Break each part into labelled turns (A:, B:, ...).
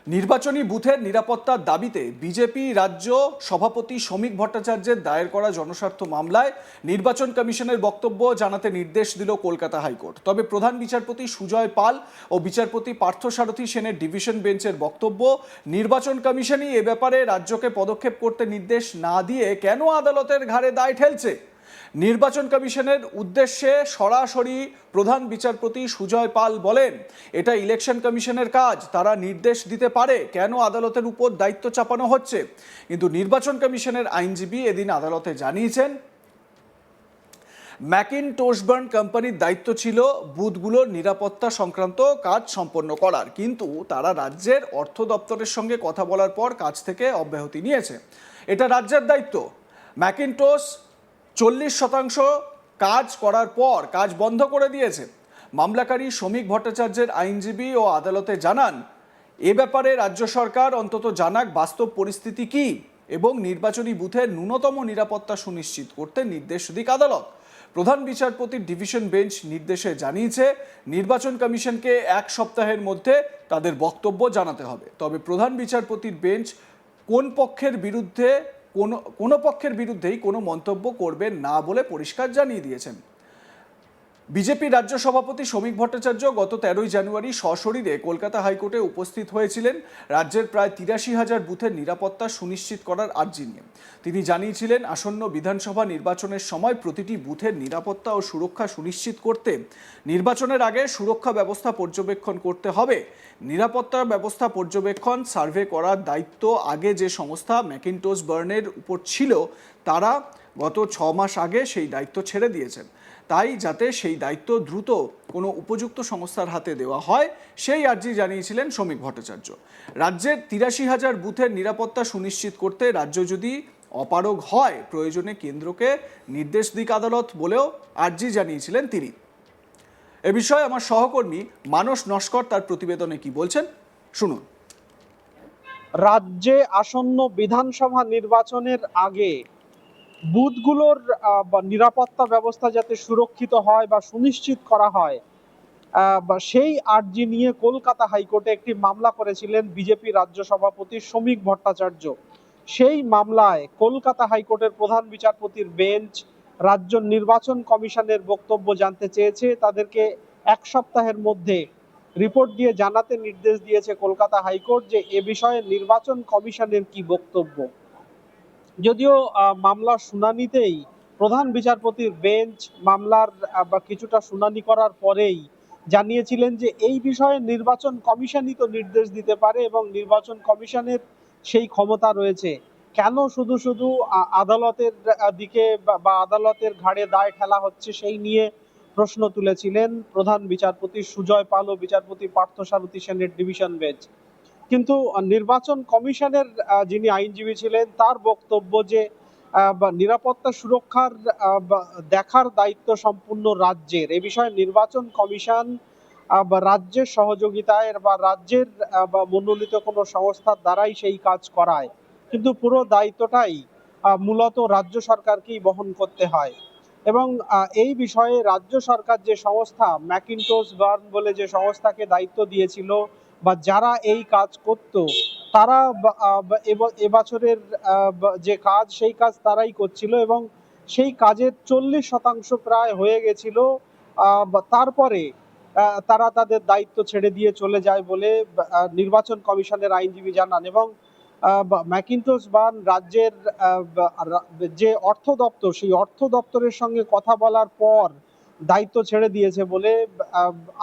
A: নির্বাচনী বুথের নিরাপত্তার দাবিতে বিজেপি রাজ্য সভাপতি শ্রমিক ভট্টাচার্যের দায়ের করা জনস্বার্থ মামলায় নির্বাচন কমিশনের বক্তব্য জানাতে নির্দেশ দিল কলকাতা হাইকোর্ট। তবে প্রধান বিচারপতি সুজয় পাল ও বিচারপতি পার্থসারথী সেনের ডিভিশন বেঞ্চের বক্তব্য, নির্বাচন কমিশনই এ ব্যাপারে রাজ্যকে পদক্ষেপ করতে নির্দেশ না দিয়ে কেন আদালতের ঘাড়ে দায় ঠেলছে। নির্বাচন কমিশনের উদ্দেশ্যে সরাসরি প্রধান বিচারপতি সুজয় পাল বলেন, এটা ইলেকশন কমিশনের কাজ, তারা নির্দেশ দিতে পারে, কেন আদালতের উপর দায়িত্ব চাপানো হচ্ছে। কিন্তু নির্বাচন কমিশনের আইনজীবী এদিন আদালতে জানিয়েছেন, ম্যাকিনটোশবার্ন কোম্পানির দায়িত্ব ছিল বুথগুলোর নিরাপত্তা সংক্রান্ত কাজ সম্পন্ন করার, কিন্তু তারা রাজ্যের অর্থ দপ্তরের সঙ্গে কথা বলার পর কাজ থেকে অব্যাহতি নিয়েছে। এটা রাজ্যের দায়িত্ব। ম্যাকিনটোশ 40% কাজ করার পর কাজ বন্ধ করে দিয়েছে। মামলাকারী শ্রমিক ভট্টাচার্যের আইনজীবী ও আদালতে জানান, এ ব্যাপারে রাজ্য সরকার অন্তত জানাক বাস্তব পরিস্থিতি কি এবং নির্বাচনী বুথের ন্যূনতম নিরাপত্তা সুনিশ্চিত করতে নির্দেশ দিক আদালত। প্রধান বিচারপতির ডিভিশন বেঞ্চ নির্দেশে জানিয়েছে, নির্বাচন কমিশনকে 1 সপ্তাহের মধ্যে তাদের বক্তব্য জানাতে হবে। তবে প্রধান বিচারপতির বেঞ্চ কোনো পক্ষের বিরুদ্ধেই কোনো মন্তব্য করবেন না বলে পরিষ্কার জানিয়ে দিয়েছেন। বিজেপি রাজ্য সভাপতি শ্রমিক ভট্টাচার্য গত 13 জানুয়ারি সশরীরে কলকাতা হাইকোর্টে উপস্থিত হয়েছিলেন রাজ্যের প্রায় 83,000 বুথের নিরাপত্তা সুনিশ্চিত করার আর্জি নিয়ে। তিনি জানিয়েছিলেন, আসন্ন বিধানসভা নির্বাচনের সময় প্রতিটি বুথের নিরাপত্তা ও সুরক্ষা সুনিশ্চিত করতে নির্বাচনের আগে সুরক্ষা ব্যবস্থা পর্যবেক্ষণ করতে হবে। নিরাপত্তা ব্যবস্থা পর্যবেক্ষণ সার্ভে করার দায়িত্ব আগে যে সংস্থা ম্যাকিনটোশবার্নের উপর ছিল, তারা গত 6 মাস আগে সেই দায়িত্ব ছেড়ে দিয়েছেন। তাই যাতে সেই দায়িত্ব দ্রুত কোনো উপযুক্ত সংস্থার হাতে দেওয়া হয়, সেই আর্জি জানিয়েছিলেন শ্রমিক ভট্টাচার্য। রাজ্যের 83,000 বুথের নিরাপত্তা সুনিশ্চিত করতে রাজ্য যদি অপারগ হয়, প্রয়োজনে কেন্দ্রকে নির্দেশ দিক আদালত বলেও আর্জি জানিয়েছিলেন তিনি। এ বিষয়ে আমার সহকর্মী মানস নস্কর তার প্রতিবেদনে কি বলছেন, শুনুন।
B: রাজ্যে আসন্ন বিধানসভা নির্বাচনের আগে বুথগুলোর নিরাপত্তা ব্যবস্থা যাতে সুরক্ষিত হয় বা সুনিশ্চিত করা হয়, বা সেই আর্জি নিয়ে কলকাতা হাইকোর্টে একটি মামলা করেছিলেন বিজেপি রাজ্য সভাপতি শ্রমিক ভট্টাচার্য। সেই মামলায় কলকাতা হাইকোর্টের প্রধান বিচারপতির বেঞ্চ রাজ্য নির্বাচন কমিশনের বক্তব্য জানতে চেয়েছে। তাদেরকে 1 সপ্তাহের মধ্যে রিপোর্ট দিয়ে জানাতে নির্দেশ দিয়েছে কলকাতা হাইকোর্ট যে এ বিষয়ে নির্বাচন কমিশনের কি বক্তব্য। যদিও মামলার শুনানিতেই প্রধান বিচারপতির বেঞ্চ মামলার কিছুটা শুনানি করার পরেই জানিয়েছিলেন যে এই বিষয়ে নির্বাচন কমিশনই তো নির্দেশ দিতে পারে এবং নির্বাচন কমিশনের সেই ক্ষমতা রয়েছে। কেন শুধু শুধু আদালতের দিকে বা আদালতের ঘাড়ে দায় ঠেলা হচ্ছে, সেই নিয়ে প্রশ্ন তুলেছিলেন প্রধান বিচারপতি সুজয় পাল ও বিচারপতি পার্থসারথী সেনের ডিভিশন বেঞ্চ। কিন্তু নির্বাচন কমিশনের যিনি আইনজীবী ছিলেন, তার বক্তব্য যে নিরাপত্তা সুরক্ষার দেখার দায়িত্ব সম্পূর্ণ রাজ্যের। এ বিষয়ে নির্বাচন কমিশন বা রাজ্যের সহযোগিতায় বা রাজ্যের বা মনোনীত কোনো সংস্থার দ্বারাই সেই কাজ করায়, কিন্তু পুরো দায়িত্বটাই মূলত রাজ্য সরকারকেই বহন করতে হয়। এবং এই বিষয়ে রাজ্য সরকার যে সংস্থা ম্যাকিনটোশবার্ন বলে যে সংস্থাকে দায়িত্ব দিয়েছিল বা যারা এই কাজ করত, তারা এবছরের যে কাজ, সেই কাজ তারাই করছিল এবং সেই কাজের 40% প্রায় হয়ে গেছিল। তারপরে তারা তাদের দায়িত্ব ছেড়ে দিয়ে চলে যায় বলে নির্বাচন কমিশনের আইনজীবী জানান। এবং ম্যাকিনটোশবার্ন রাজ্যের যে অর্থ দপ্তর, সেই অর্থ দপ্তরের সঙ্গে কথা বলার পর দায়িত্ব ছেড়ে দিয়েছে বলে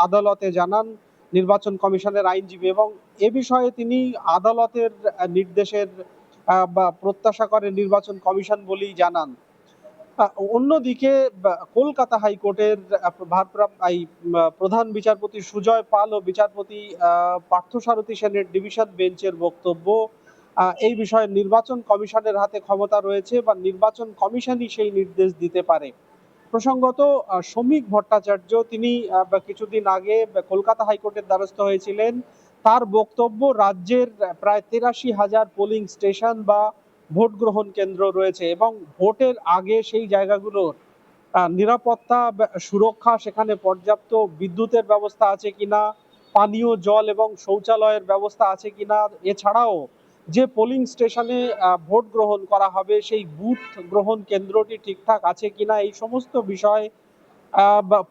B: আদালতে জানান নির্বাচন কমিশনের আইনজীবী। এবং এ বিষয়ে তিনি আদালতের নির্দেশের বা প্রত্যাশা করে নির্বাচন কমিশন বলেই জানান। অন্যদিকে কলকাতা হাইকোর্টের প্রধান বিচারপতি সুজয় পাল ও বিচারপতি পার্থসারথী সেনের ডিভিশন বেঞ্চের বক্তব্য, এই বিষয়ে নির্বাচন কমিশনের হাতে ক্ষমতা রয়েছে বা নির্বাচন কমিশনই সেই নির্দেশ দিতে পারে। প্রসঙ্গত শ্রমিক ভট্টাচার্য তিনি কিছুদিন আগে কলকাতা হাইকোর্টের দ্বারস্থ হয়েছিলেন। তার বক্তব্য, রাজ্যের প্রায় 83,000 পোলিং স্টেশন বা ভোট গ্রহণ কেন্দ্র রয়েছে এবং ভোটের আগে সেই জায়গাগুলোর নিরাপত্তা সুরক্ষা, সেখানে পর্যাপ্ত বিদ্যুতের ব্যবস্থা আছে কিনা, পানীয় জল এবং শৌচালয়ের ব্যবস্থা আছে কিনা, এছাড়াও যে পোলিং স্টেশনে ভোট গ্রহণ করা হবে সেই বুথ গ্রহণ কেন্দ্রটি ঠিকঠাক আছে কিনা, এই সমস্ত বিষয়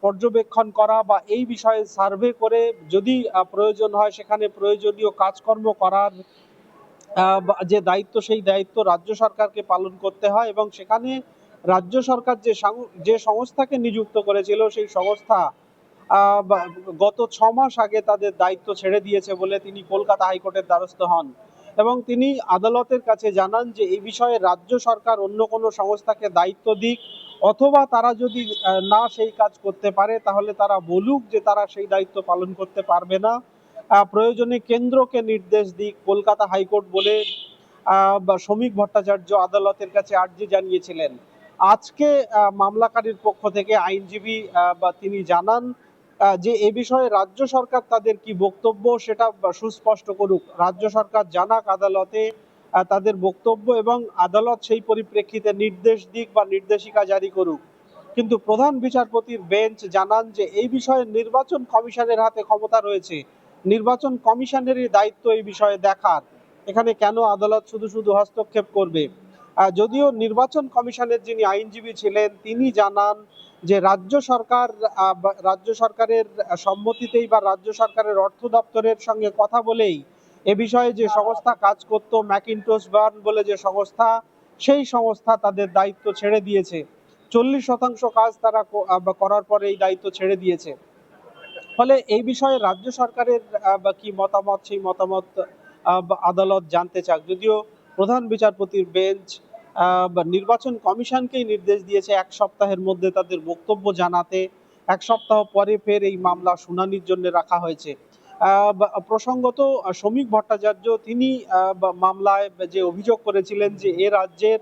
B: পর্যবেক্ষণ করা বা এই বিষয়ে সার্ভে করে যদি প্রয়োজন হয় সেখানে প্রয়োজনীয় কাজকর্ম করার যে দায়িত্ব, সেই দায়িত্ব রাজ্য সরকারকে পালন করতে হয়। এবং সেখানে রাজ্য সরকার যে সংস্থাকে নিযুক্ত করেছিল সেই সংস্থা গত 6 মাস আগে তাদের দায়িত্ব ছেড়ে দিয়েছে বলে তিনি কলকাতা হাইকোর্টের দ্বারস্থ হন এবং তিনি আদালতের কাছে জানান যে এই বিষয়ে রাজ্য সরকার অন্য কোনো সংস্থাকে দায়িত্ব দিক, অথবা তারা যদি না সেই কাজ করতে পারে তাহলে তারা বলুক যে তারা সেই দায়িত্ব পালন করতে পারবে না, প্রয়োজনে কেন্দ্রকে নির্দেশ দিক কলকাতা হাইকোর্ট বলে শ্রমিক ভট্টাচার্য আদালতের কাছে আর্জি জানিয়েছিলেন। আজকে মামলাকারীর পক্ষ থেকে আইনজীবী তিনি জানান যে এ বিষয়ে রাজ্য সরকার তাদের কি বক্তব্য সেটা সুস্পষ্ট করুক, রাজ্য সরকার জানাক আদালতে তাদের বক্তব্য এবং আদালত সেই পরিপ্রেক্ষিতে নির্দেশ দিক বা নির্দেশিকা জারি করুক। কিন্তু প্রধান বিচারপতির বেঞ্চ জানান যে এই বিষয়ে নির্বাচন কমিশনের হাতে ক্ষমতা রয়েছে, নির্বাচন কমিশনেরই দায়িত্ব এই বিষয়ে দেখার, এখানে কেন আদালত শুধু শুধু হস্তক্ষেপ করবে। যদিও নির্বাচন কমিশনের যিনি আইনজীবী ছিলেন তিনি জানান যে রাজ্য সরকারের সম্মতিতেই বা রাজ্য সরকারের অর্থ দপ্তরের সঙ্গে কথা বলেই এ বিষয়ে যে সংস্থা কাজ করত, ম্যাকিনটোশ বার্ন বলে যে সংস্থা, সেই সংস্থা তাদের দায়িত্ব ছেড়ে দিয়েছে। 40% কাজ তারা করার পরে এই দায়িত্ব ছেড়ে দিয়েছে। ফলে এই বিষয়ে রাজ্য সরকারের কি মতামত, সেই মতামত আদালত জানতে চাক। যদিও প্রধান বিচারপতির বেঞ্চ নির্বাচন কমিশনকেই নির্দেশ দিয়েছে 1 সপ্তাহের মধ্যে তাদের বক্তব্য জানাতে। 1 সপ্তাহ পরে ফের এই মামলা শুনানির জন্য রাখা হয়েছে। প্রসঙ্গত শ্রমিক ভট্টাচার্য তিনি মামলায় যে অভিযোগ করেছিলেন যে এ রাজ্যের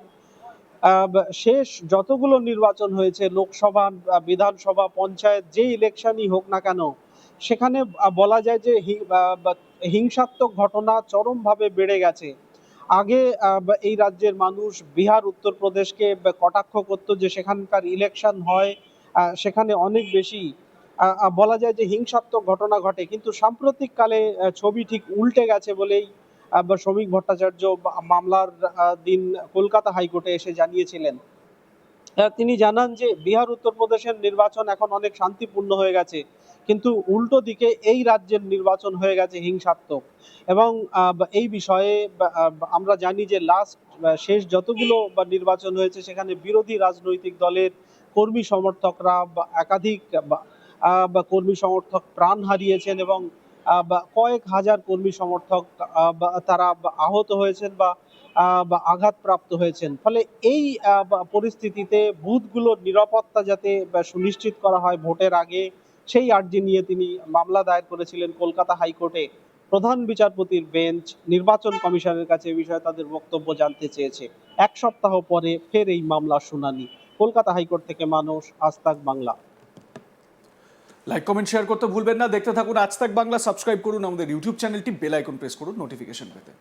B: শেষ যতগুলো নির্বাচন হয়েছে, লোকসভা, বিধানসভা, পঞ্চায়েত, যে ইলেকশনই হোক না কেন, সেখানে বলা যায় যে হিংসাত্মক ঘটনা চরমভাবে বেড়ে গেছে। আগে এই রাজ্যের মানুষ বিহার, উত্তরপ্রদেশকে কটাক্ষ করতো যে সেখানকার ইলেকশন হয় সেখানে অনেক বেশি বলা যায় যে হিংসাত্মক ঘটনা ঘটে, কিন্তু সাম্প্রতিককালে ছবি ঠিক উল্টে গেছে বলেই শ্রমিক ভট্টাচার্য মামলার দিন কলকাতা হাইকোর্টে এসে জানিয়েছিলেন। তিনি জানান যে বিহার, উত্তরপ্রদেশের নির্বাচন এখন অনেক শান্তিপূর্ণ হয়ে গেছে, কিন্তু উল্টো দিকে এই রাজ্যের নির্বাচন হয়ে গেছে হিংসাত্মক। এবং এই বিষয়ে আমরা জানি যে শেষ যতগুলো নির্বাচন হয়েছে সেখানে বিরোধী রাজনৈতিক দলের কর্মী সমর্থকরা একাধিক কর্মী সমর্থক প্রাণ হারিয়েছেন এবং কয়েক হাজার কর্মী সমর্থক তারা আহত হয়েছেন বা আঘাতপ্রাপ্ত হয়েছেন। ফলে এই পরিস্থিতিতে বুথগুলোর নিরাপত্তা যাতে সুনিশ্চিত করা হয় ভোটের আগে, সেই আর্জি নিয়ে তিনি মামলা দায়ের করেছিলেন কলকাতা হাইকোর্টে। প্রধান বিচারপতির বেঞ্চ নির্বাচন কমিশনের কাছে এই বিষয়ে তাদের বক্তব্য জানতে চেয়েছে। 1 সপ্তাহ পরে ফের এই মামলার শুনানি। কলকাতা হাইকোর্ট থেকে মানস, আজ তাক বাংলা।
A: লাইক, কমেন্ট, শেয়ার করতে ভুলবেন না। দেখতে থাকুন আজ তাক বাংলা। সাবস্ক্রাইব করুন আমাদের ইউটিউব চ্যানেলটি, বেল আইকন প্রেস করুন নোটিফিকেশন পেতে।